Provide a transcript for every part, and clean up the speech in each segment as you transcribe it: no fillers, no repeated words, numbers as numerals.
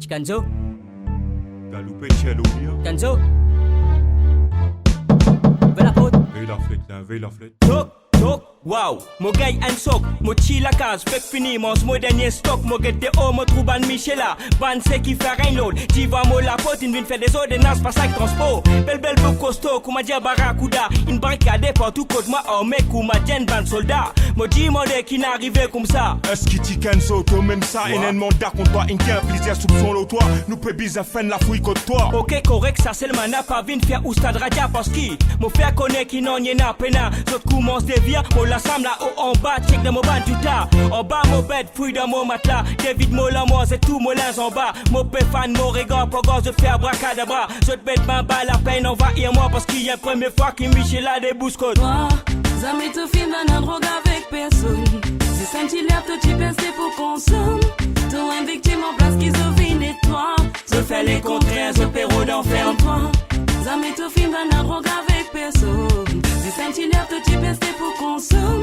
Kenzo? Galoupé cello bien. Kenzo? Ve la faute? Veille la flette là, veille la flette. Tok, wow, mo gay and sok, mo chi la case, fait fini, mon mo dernier stock, mo get de haut, mo trou ban Michela, ban c'est qui fait rien l'autre, t'y vas mo la pote, une vine fait des ordonnances, pas sac transport, belle beau costaud, kuma dia barracuda, une barricade partout côté moi, oh mec, kuma djen ban soldat, mo dit mon de qui n'arrivait comme ça. Est-ce qu'il t'y Kenzo, toi même ça, et un mandat contre toi, une quinte, plaisir soupçon l'eau toi, nous peut bizarre fin la fouille contre toi. Ok, correct, ça c'est le mana, pas vine faire ou stade radia, parce qu'il, mo fait connaître qui n'en y en a pena, autres commence des vies, mo la sam là haut en bas, check de mon ban du tas. En bas, mon bed, fouille dans mon matelas. David Mola, moi, c'est tout mon linge en bas. Mon péfan, mon regard, pour gaz de faire bracadabra. Je te bête ma balle, la peine, envahir moi, parce qu'il y a une première fois qu'il Michel a des bouscottes. Moi, ça m'est tout film dans un drogue avec personne. J'ai senti l'air, tout tu penses pour consommer. Tout un victime en place qui se vine et toi. Je fais les contraires, je perds d'enfer. Toi, ça m'est tout film dans un drogue avec personne. J'ai senti l'air, tout tu penses pour consommer.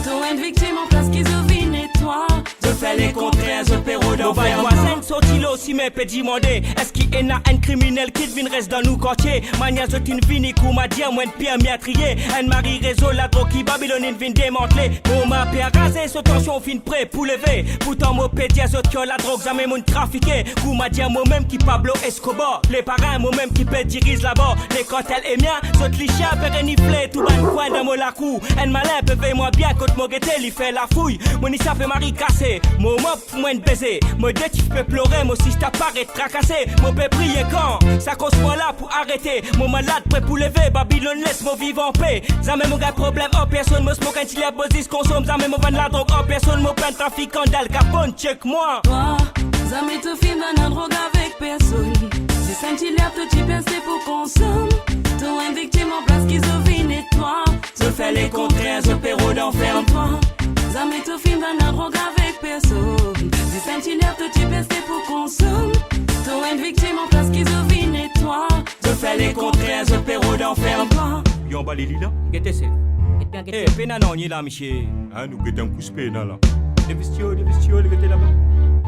Toi une victime en place qui se vine et toi. Je fais les contraires, je perds d'enfer. Mon voisin sorti là aussi mais peut demander est-ce qu'il y a un criminel qui vient reste dans nos quartiers. Mania je t'in vini kou m'a dit moins de pierre m'y a trié. Un mari réseau la drogue qui Babylone vient démanteler. Pour ma paix rasé ce tension fin prêt pour lever. Pourtant mon pédia je que la drogue jamais mon trafiqué. Kou m'a dit moi même qui Pablo Escobar. Les parents moi même qui peut dirige là-bas. Les cartels et mien je te licha péreniflé tout ban coin dans mon lacou. Un malin peut veiller moi bien quand mon guettel il fait la fouille. Mon issa fait mari cassé. Mon mop moins de baiser. Mon détif peut pleurer. Mon si t'as pas tracassé. Mon peut prier quand ça cause moi là pour arrêter. Mon malade prêt pour lever. Babylone laisse mon vivre en paix. Jamais mon gars problème en personne. Me smoke un chili à bosis consomme. Jamais mon van la drogue en personne. Mon plein trafiquant d'Al Capone. Check moi. Toi, jamais tout film dans un drogue avec personne. J'ai senti l'air, tout tu penses pour consommer. Tout un victime en place qui se vine et toi. Je fais les contraires, je perds d'enfer. Toi, jamais tout film dans un drogue avec personne. J'ai senti l'air, tout tu penses pour consommer. Tout une victime en place qui se vine et toi. Je fais les contraires, je perds d'enfer. Toi, Yon bas les lila. Qu'est-ce que c'est? Eh, pena non, y est là, monsieur. Ah, nous guettons un coup de pénal là. Des vestiaux, les gars, là-bas.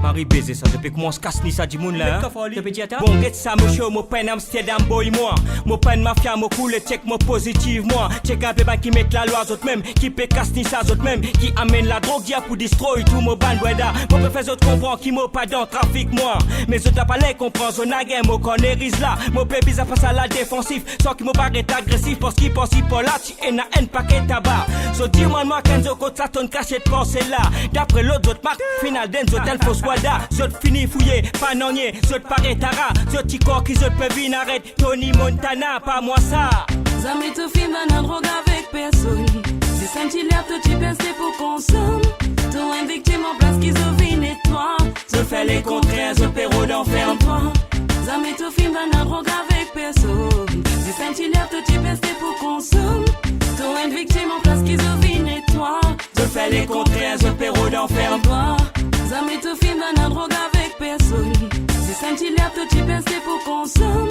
Marie baiser ça, depuis que moi se casse ni ça du monde là. Bon, get ça, monsieur, mon peine Amsterdam boy, moi. Mon peine mafia, mon cool, check mon positive, moi. Check un peu qui met la loi, autres même. Qui peut casse ni ça, autres même. Qui amène la drogue, y'a pour destroy tout mon ban, weda. Mon préfère, autres comprend qui m'a pas dans le trafic, moi. Mais autres pas les comprend, zone à game, mon connaît risque là. Mon baby, ça passe à la défensif. Sans qu'il m'a pas être agressif, parce qu'il pense pas là, tu es un paquet tabac. So dis-moi, moi, quand je compte ça, ton cachet de pensée là. D'après l'autre, autres marque, final d'un, hôtel fausse wada. Zot fini fouillé, pas nonier, zot paraît tara. Zot ti corps qui zot peut vin arrête. Tony Montana, pas moi ça. jamais tout film dans un drogue avec personne. J'ai senti l'air, tout tu penses pour consommer. Tout un victime en place qui se vine et toi. Je fais les contraires, je perds d'enfer. Toi, jamais tout film dans un drogue avec personne. J'ai senti l'air, tout tu penses pour consommer. Tout une victime en place qui se vine et toi. Je fais les contraires, je perds d'enfer. Toi, jamais tout film dans un drogue avec personne. J'ai senti l'air, tout tu penses pour consommer.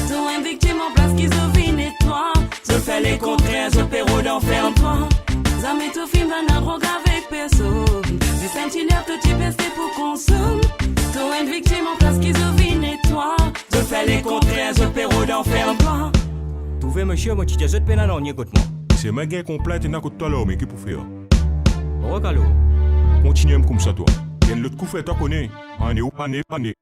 Tout un victime en place qui se vine et toi. Je fais les contraires, je perds d'enfer. Toi, jamais tout film dans un drogue avec personne. J'ai senti l'air, tout tu penses pour consommer. Tout une victime en place qui se vine et toi. Je fais les contraires, je perds d'enfer. Toi, tu veux monsieur, moi tu dis je te peine non, écoute-moi. C'est ma guerre complète et n'a que toi là, mais qui pour faire? Recalo. Continuez comme ça toi. Il y a l'autre coup fait toi connaît. On est où, on est.